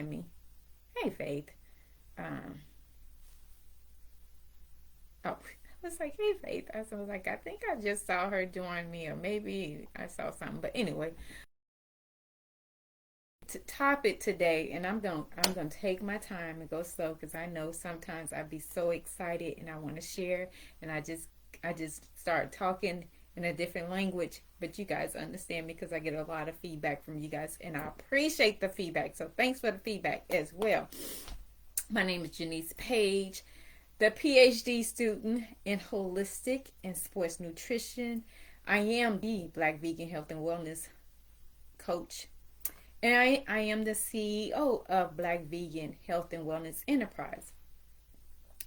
Me. Hey, Faith. Um, oh, I was like, hey, Faith. Was like, I think I just saw her join me, or maybe I saw something. But anyway, topic today, and I'm gonna take my time and go slow because I know sometimes I'd be so excited and I want to share, and I just start talking in a different language. But you guys understand me because I get a lot of feedback from you guys, and I appreciate the feedback. So thanks for the feedback as well. My name is Jeniece Page, the PhD student in holistic and sports nutrition. I am the Black Vegan Health and Wellness Coach. And I am the CEO of Black Vegan Health and Wellness Enterprise.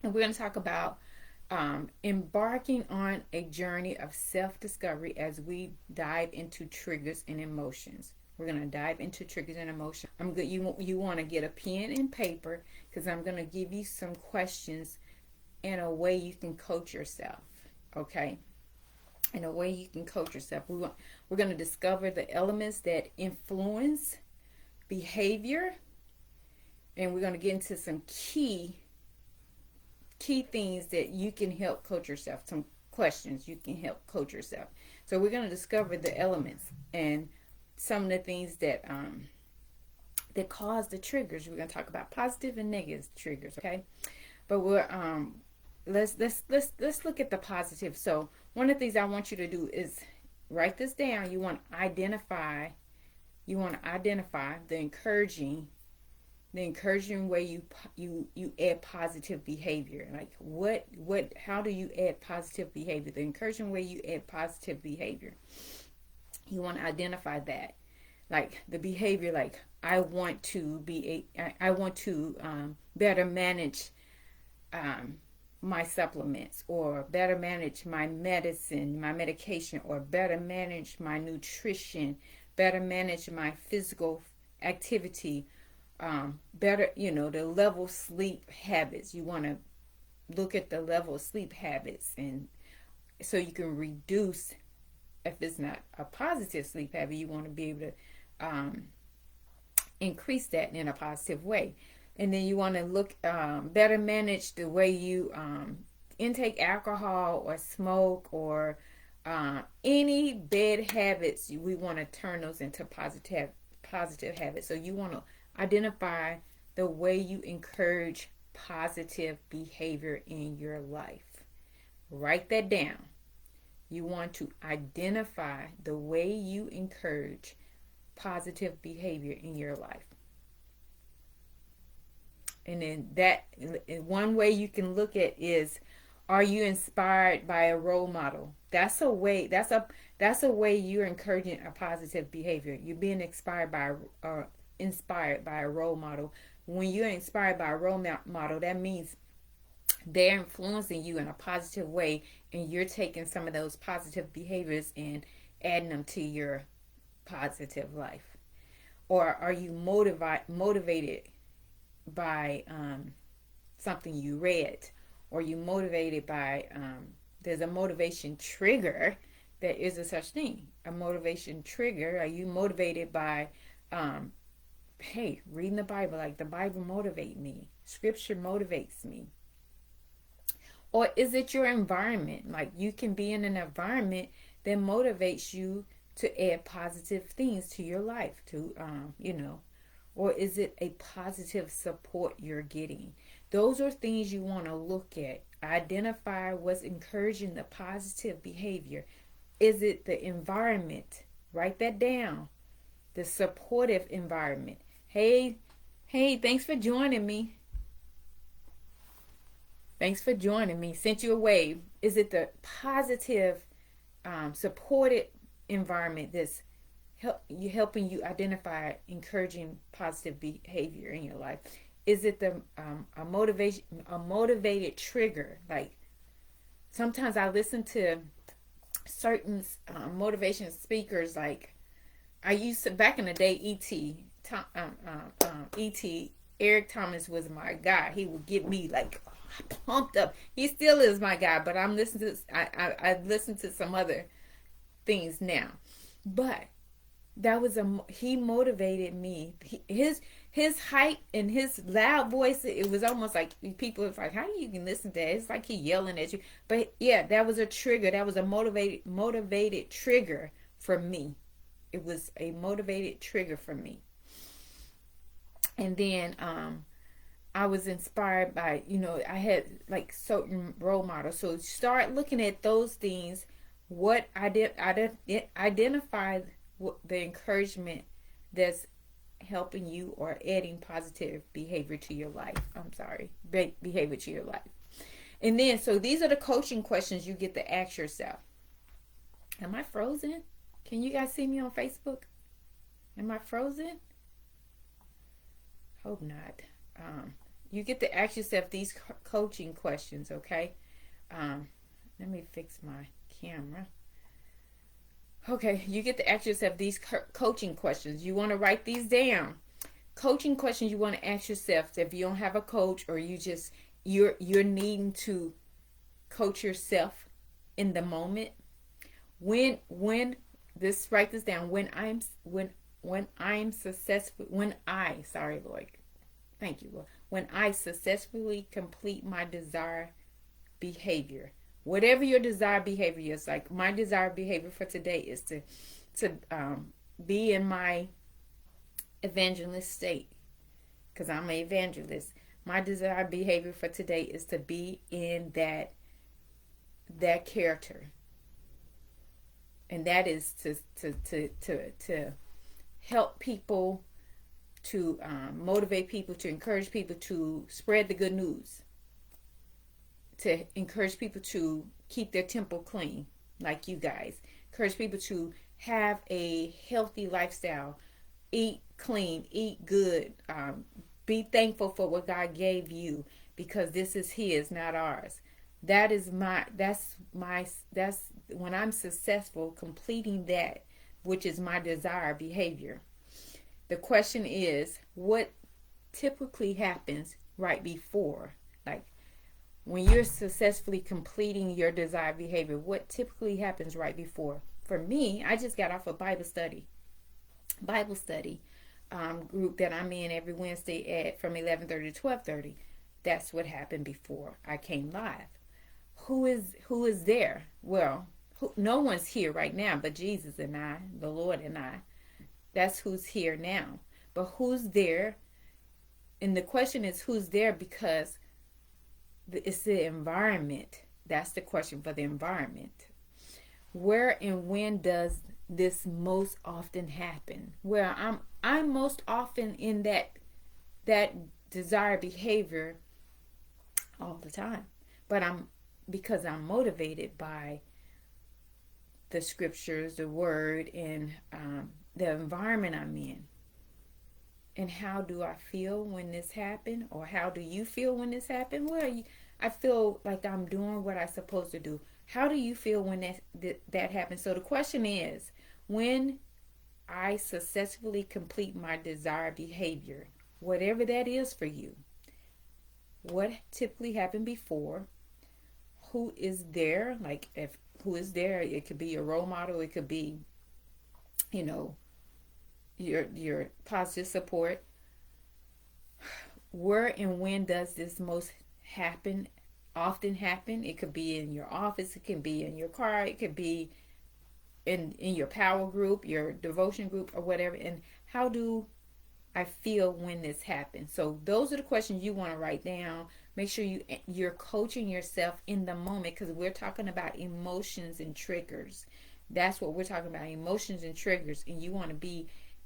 And we're going to talk about embarking on a journey of self discovery as we dive into triggers and emotions. We're going to dive into triggers and emotions. I'm good. You want to get a pen and paper because I'm going to give you some questions in a way you can coach yourself. Okay, in a way you can coach yourself. We're going to discover the elements that influence behavior, and we're going to get into some key things that you can help coach yourself. Some questions you can help coach yourself. So we're going to discover the elements and some of the things that cause the triggers. We're going to talk about positive and negative triggers. Okay, but we're let's look at the positive. So one of the things I want you to do is write this down. You want to identify the encouraging way you add positive behavior. Like how do you add positive behavior? The encouraging way you add positive behavior. You want to identify that. Like the behavior, like I want to better manage my supplements, or better manage my medication, or better manage my nutrition, better manage my physical activity, better, the level sleep habits. You want to look at the level of sleep habits, and so you can reduce, if it's not a positive sleep habit, you want to be able to increase that in a positive way. And then you want to look, better manage the way you intake alcohol or smoke, or any bad habits. We want to turn those into positive habits. So you want to identify the way you encourage positive behavior in your life. Write that down. You want to identify the way you encourage positive behavior in your life. And then that one way you can look at is, are you inspired by a role model? That's a way you're encouraging a positive behavior. You're being inspired by a role model. When you're inspired by a role model, that means they're influencing you in a positive way, and you're taking some of those positive behaviors and adding them to your positive life. Or are you motivated by something you read, or you motivated by there's a motivation trigger. There is a such thing, a motivation trigger. Are you motivated by hey, reading the Bible? Like, the Bible motivates me, scripture motivates me. Or is it your environment? Like, you can be in an environment that motivates you to add positive things to your life, to or is it a positive support you're getting? Those are things you want to look at. Identify what's encouraging the positive behavior. Is it the environment? Write that down. The supportive environment. Hey, thanks for joining me. Thanks for joining me. Sent you a wave. Is it the positive, supported environment that's helping you identify encouraging positive behavior in your life? Is it the a motivated trigger? Like, sometimes I listen to certain motivation speakers. Like, I used to, back in the day, Eric Thomas was my guy. He would get me like pumped up. He still is my guy, but I'm listening to I listen to some other things now. But he motivated me. his hype and his loud voice, it was almost like people was like, how do you can listen to that? It's like he yelling at you. But yeah, that was a trigger. That was a motivated trigger for me. It was a motivated trigger for me. And then I was inspired by, I had like certain role models. So start looking at those things. What I did, identify the encouragement that's helping you or adding positive behavior to your life. I'm sorry, behavior to your life. And then, so these are the coaching questions you get to ask yourself. Am I frozen? Can you guys see me on Facebook? Am I frozen? Hope not. You get to ask yourself these coaching questions, okay? Let me fix my camera. Okay, you get to ask yourself these coaching questions. You want to write these down. Coaching questions you want to ask yourself if you don't have a coach, or you're needing to coach yourself in the moment. When write this down. When I'm successful, sorry Lord, thank you Lord, when I successfully complete my desired behavior, whatever your desired behavior is. Like my desired behavior for today is to be in my evangelist state, because I'm an evangelist. My desired behavior for today is to be in that character, and that is to help people, to motivate people, to encourage people, to spread the good news, to encourage people to keep their temple clean, like you guys. Encourage people to have a healthy lifestyle, eat clean, eat good, be thankful for what God gave you, because this is His, not ours. That's when I'm successful completing that, which is my desired behavior. The question is, what typically happens right before? Like when you're successfully completing your desired behavior, what typically happens right before? For me, I just got off a Bible study group that I'm in every Wednesday from 11:30 to 12:30. That's what happened before I came live. Who is there? Well, no one's here right now but Jesus and I, the Lord and I. That's who's here now. But who's there? And the question is, who's there? Because it's the environment. That's the question for the environment. Where and when does this most often happen? Where I'm most often in that desired behavior all the time. But because I'm motivated by the scriptures, the word, and the environment I'm in. And how do I feel when this happened? Or how do you feel when this happened? Well, I feel like I'm doing what I'm supposed to do. How do you feel when that happens? So the question is, when I successfully complete my desired behavior, whatever that is for you, what typically happened before? Who is there? Like, who is there? It could be a role model. It could be, your positive support. Where and when does this often happen? It could be in your office, it can be in your car, it could be in your power group, your devotion group, or whatever. And how do I feel when this happens? So those are the questions you want to write down. Make sure you're coaching yourself in the moment, because we're talking about emotions and triggers. That's what we're talking about, emotions and triggers. And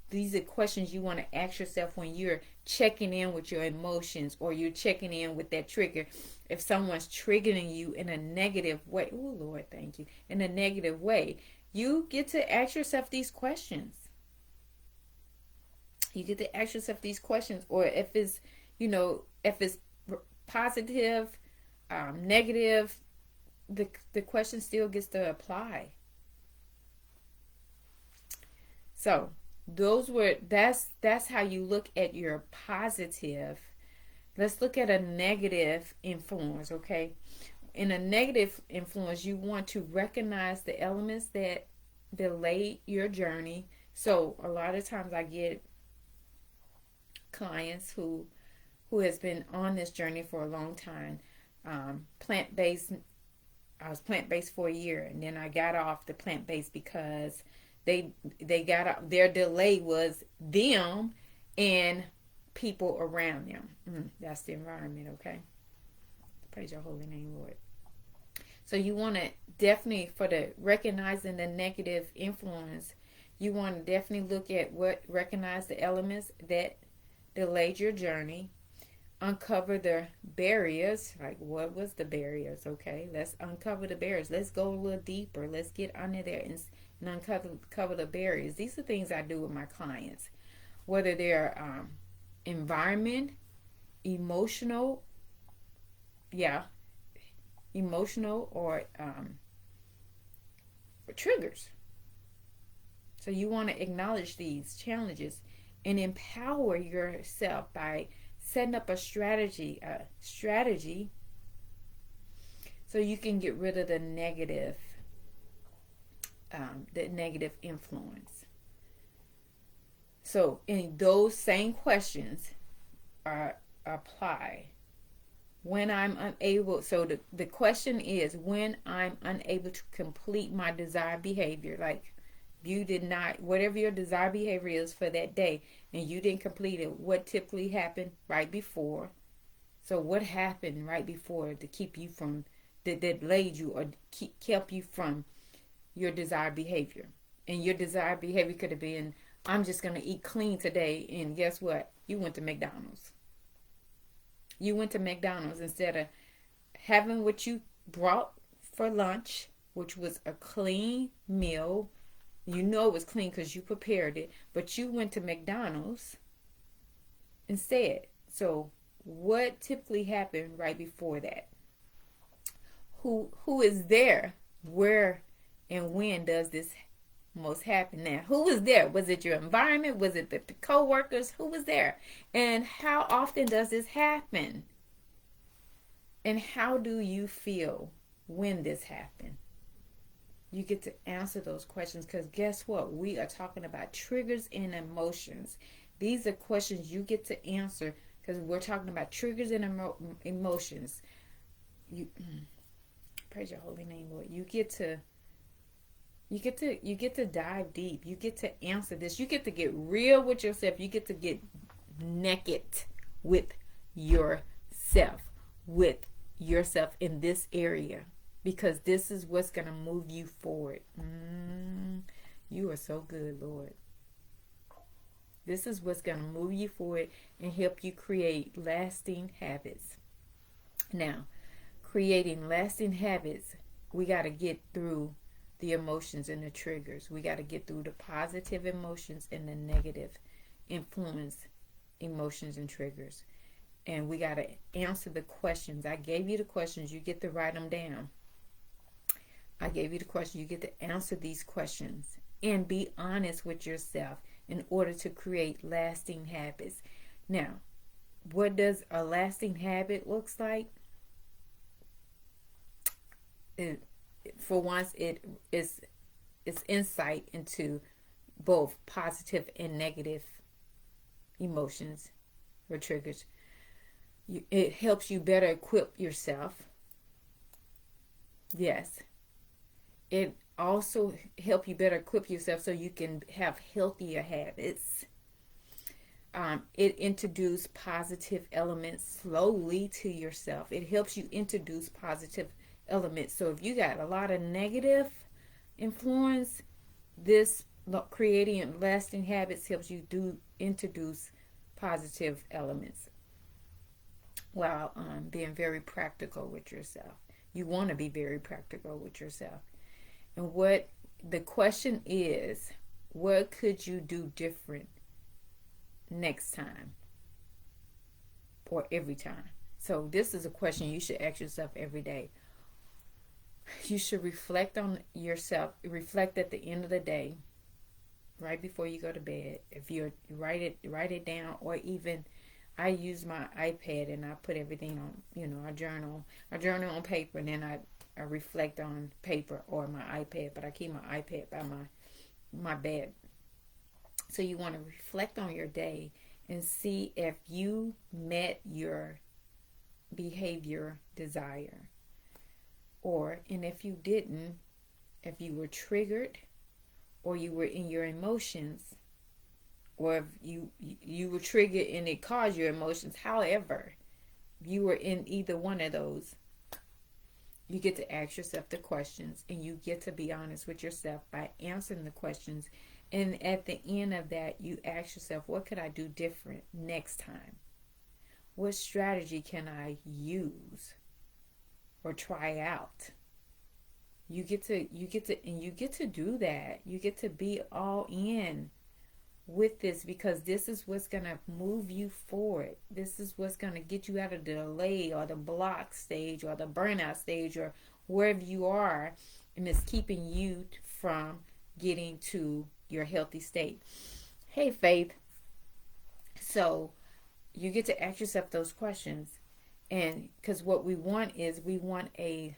these are questions you want to ask yourself when you're checking in with your emotions, or you're checking in with that trigger. If someone's triggering you in a negative way, oh Lord, thank you, in a negative way, you get to ask yourself these questions. You get to ask yourself these questions. Or if it's positive, negative, the question still gets to apply. So that's how you look at your positive. Let's look at a negative influence, okay? In a negative influence, you want to recognize the elements that delay your journey. So a lot of times I get clients who has been on this journey for a long time. Plant-based. I was plant-based for a year, and then I got off the plant-based because they got off. Their delay was them and people around them. That's the environment. Okay. Praise your holy name, Lord. So you want to definitely, for the recognizing the negative influence, you want to definitely look at recognize the elements that delayed your journey, uncover the barriers. Like, what was the barriers? Okay, let's uncover the barriers. Let's go a little deeper. Let's get under there and uncover the barriers. These are things I do with my clients, whether they're environment, emotional, emotional or triggers. So you want to acknowledge these challenges and empower yourself by setting up a strategy so you can get rid of the negative influence. So in those same questions are apply when I'm unable. So the question is, when I'm unable to complete my desired behavior, like you did not, whatever your desired behavior is for that day, and you didn't complete it, what typically happened right before? So what happened right before to keep you from, that delayed you or kept you from your desired behavior? And your desired behavior could have been, I'm just going to eat clean today. And guess what? You went to McDonald's. You went to McDonald's instead of having what you brought for lunch, which was a clean meal. You know it was clean because you prepared it, but you went to McDonald's instead. So what typically happened right before that? Who is there? Where and when does this most happen now? Who was there? Was it your environment? Was it the co-workers? Who was there? And how often does this happen? And how do you feel when this happened? You get to answer those questions, because guess what? We are talking about triggers and emotions. These are questions you get to answer because we're talking about triggers and emotions. You praise your holy name, Lord. You get to dive deep. You get to answer this. You get to get real with yourself. You get to get naked with yourself in this area, because this is what's going to move you forward. You are so good, Lord. This is what's going to move you forward and help you create lasting habits. Now, creating lasting habits, we got to get through the emotions and the triggers. We got to get through the positive emotions and the negative influence emotions and triggers. And we got to answer the questions. I gave you the questions. You get to write them down. I gave you the question. You get to answer these questions and be honest with yourself in order to create lasting habits. Now, what does a lasting habit looks like? For once, it's insight into both positive and negative emotions or triggers. It helps you better equip yourself. Yes. It also helps you better equip yourself so you can have healthier habits. It introduces positive elements slowly to yourself. It helps you introduce positive elements. So if you got a lot of negative influence, this creating lasting habits helps you introduce positive elements while being very practical with yourself. You want to be very practical with yourself. And what the question is, what could you do different next time or every time? So this is a question you should ask yourself every day. You should reflect on yourself. Reflect at the end of the day, right before you go to bed. If you write it down, or even I use my iPad and I put everything on, I journal on paper, and then I reflect on paper or my iPad, but I keep my iPad by my bed. So you want to reflect on your day and see if you met your behavior desire, or and if you didn't, if you were triggered, or you were in your emotions, or if you were triggered and it caused your emotions. However, you were in either one of those, you get to ask yourself the questions, and you get to be honest with yourself by answering the questions. And at the end of that, you ask yourself, what could I do different next time? What strategy can I use or try out? You get to do that. You get to be all in with this, because this is what's going to move you forward. This is what's going to get you out of the delay or the block stage or the burnout stage or wherever you are, and it's keeping you from getting to your healthy state. Hey, Faith. So you get to ask yourself those questions, and because what we want is we want a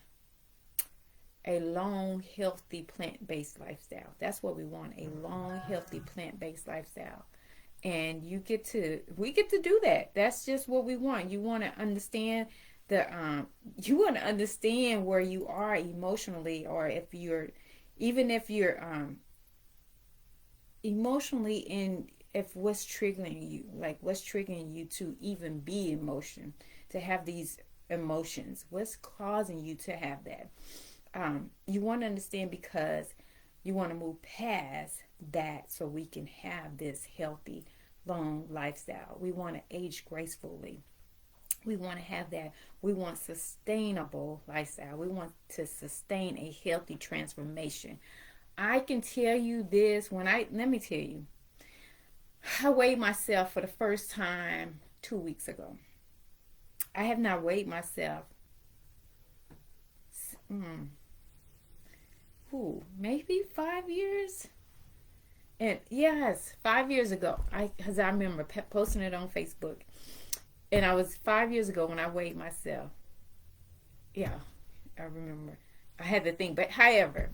long, healthy, plant-based lifestyle. That's what we want, a long, healthy, plant-based lifestyle. And we get to do that. That's just what we want. You want to understand where you are emotionally, or if you're emotionally in, if what's triggering you, like what's triggering you to even be emotion, to have these emotions, what's causing you to have that. You want to understand, because you want to move past that so we can have this healthy, long lifestyle. We want to age gracefully. We want to have that. We want sustainable lifestyle. We want to sustain a healthy transformation. I can tell you this, let me tell you, I weighed myself for the first time 2 weeks ago. I have not weighed myself maybe 5 years. And yes, 5 years ago, because I remember posting it on Facebook. And I was 5 years ago when I weighed myself. Yeah, I remember. I had to think, but however,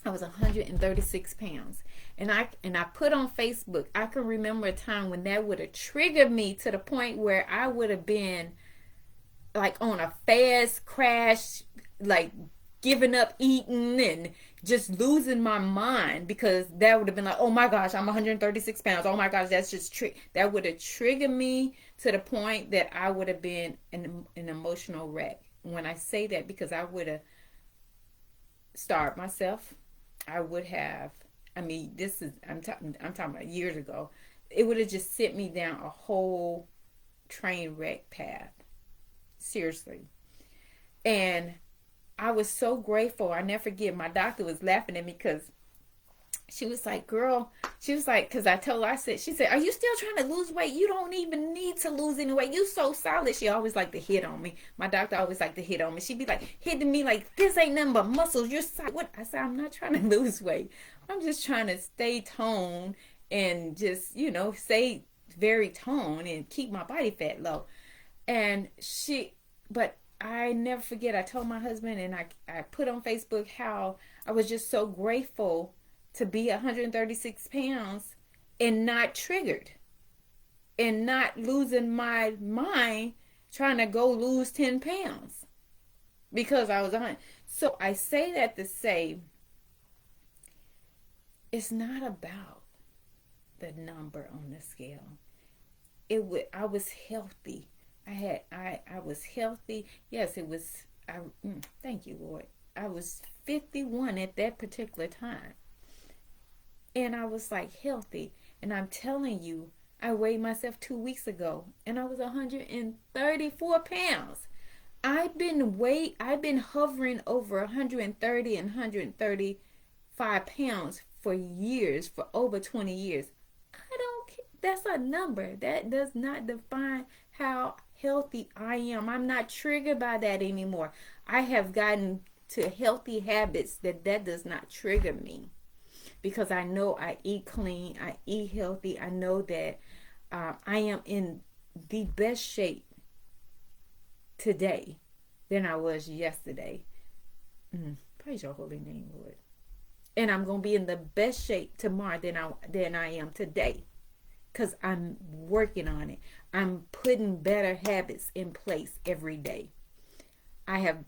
I was 136 pounds. And I put on Facebook, I can remember a time when that would have triggered me to the point where I would have been like on a fast crash, like giving up eating and just losing my mind, because that would have been like, oh my gosh, I'm 136 pounds. Oh my gosh, that's just that would have triggered me to the point that I would have been an emotional wreck. When I say that, because I would have starved myself. I would have, I'm talking about years ago. It would have just sent me down a whole train wreck path. Seriously. And I was so grateful. I never forget, my doctor was laughing at me because she was like, girl, she was like, because I told her, she said, are you still trying to lose weight? You don't even need to lose any weight. You so solid. She always liked to hit on me. My doctor always liked to hit on me. She'd be like, hitting me like, this ain't nothing but muscles. You're solid. What? I said, I'm not trying to lose weight. I'm just trying to stay toned and just, stay very toned and keep my body fat low. But I never forget, I told my husband, and I put on Facebook how I was just so grateful to be 136 pounds and not triggered and not losing my mind trying to go lose 10 pounds because I was 100. So I say that to say, it's not about the number on the scale. I was healthy. I was healthy. Yes, it was. Thank you, Lord. I was 51 at that particular time. And I was like healthy. And I'm telling you, I weighed myself 2 weeks ago and I was 134 pounds. I've been hovering over 130 and 135 pounds for years, for over 20 years. I don't care. That's a number. That does not define how healthy I am. I'm not triggered by that anymore. I have gotten to healthy habits that does not trigger me, because I know I eat clean, I eat healthy. I know that I am in the best shape today than I was yesterday. Praise your holy name, Lord. And I'm going to be in the best shape tomorrow than I am today. because I'm working on it. I'm putting better habits in place every day. I have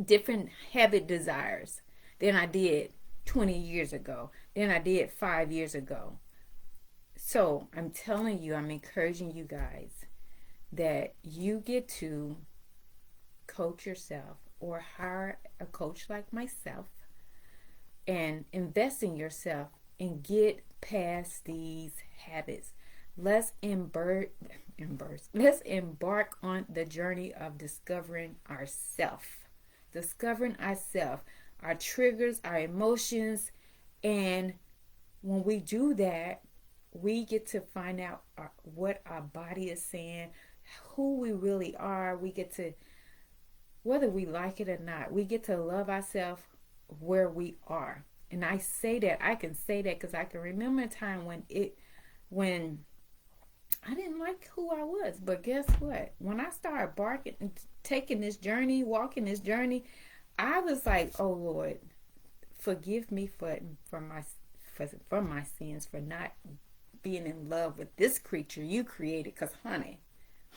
different habit desires than I did 20 years ago, than I did 5 years ago. So I'm telling you, I'm encouraging you guys that you get to coach yourself or hire a coach like myself and invest in yourself and get past these habits. Let's let's embark on the journey of discovering ourselves, our triggers, our emotions, and when we do that, we get to find out what our body is saying, who we really are. We get to, whether we like it or not, we get to love ourselves where we are. And I say that, I can say that because I can remember a time when I didn't like who I was. But guess what? When I started taking this journey, walking this journey, I was like, "Oh Lord, forgive me for my sins, for not being in love with this creature you created." Cause honey,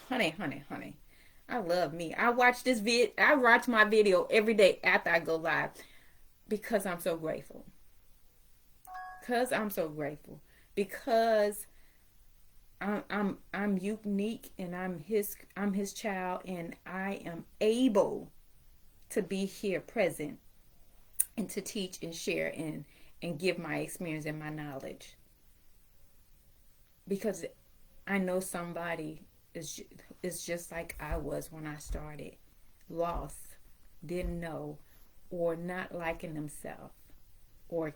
I love me. I watch my video every day after I go live because I'm so grateful. Because I'm unique and I'm his child, and I am able to be here present and to teach and share and give my experience and my knowledge, because I know somebody is just like I was when I started, lost, didn't know, or not liking themselves, or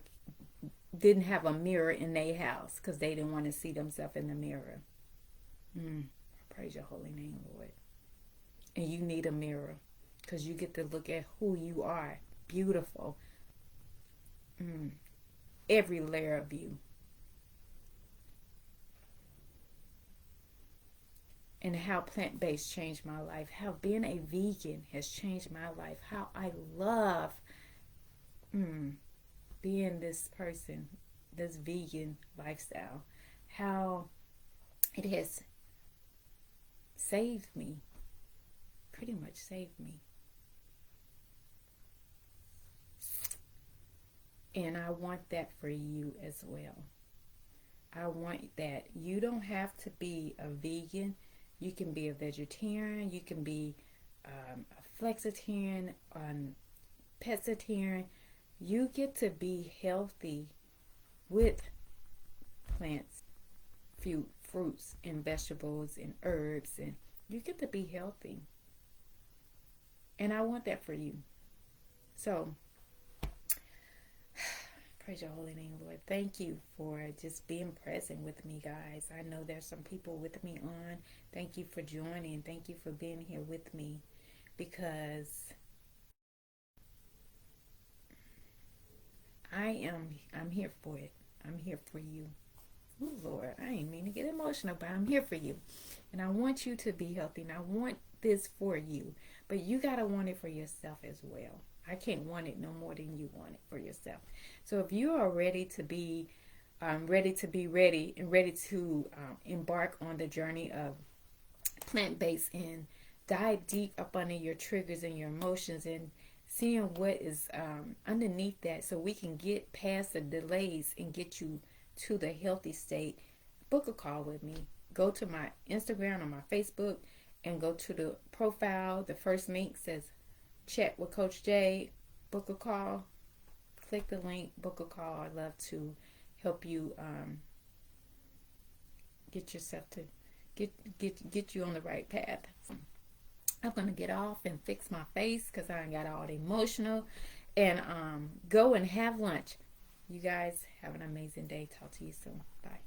didn't have a mirror in their house because they didn't want to see themselves in the mirror. Praise your holy name, Lord. And you need a mirror because you get to look at who you are, beautiful. Every layer of you. And how plant-based changed my life, how being a vegan has changed my life, how I love being this person, this vegan lifestyle, how it has saved me, pretty much saved me. And I want that for you as well. I want that. You don't have to be a vegan. You can be a vegetarian. You can be a flexitarian, pescatarian. You get to be healthy with plants, fruits, and vegetables, and herbs, and you get to be healthy. And I want that for you. So, praise your holy name, Lord. Thank you for just being present with me, guys. I know there's some people with me on. Thank you for joining. Thank you for being here with me, because I'm here for it. I'm here for you. Oh Lord, I ain't mean to get emotional, but I'm here for you. And I want you to be healthy, and I want this for you. But you gotta want it for yourself as well. I can't want it no more than you want it for yourself. So if you are ready to be ready and ready to embark on the journey of plant-based and dive deep up under your triggers and your emotions and seeing what is underneath that, so we can get past the delays and get you to the healthy state, book a call with me. Go to my Instagram or my Facebook and go to the profile. The first link says chat with Coach J, book a call. Click the link, book a call. I'd love to help you get yourself to get you on the right path. I'm gonna get off and fix my face because I got all the emotional, and go and have lunch. You guys have an amazing day. Talk to you soon. Bye.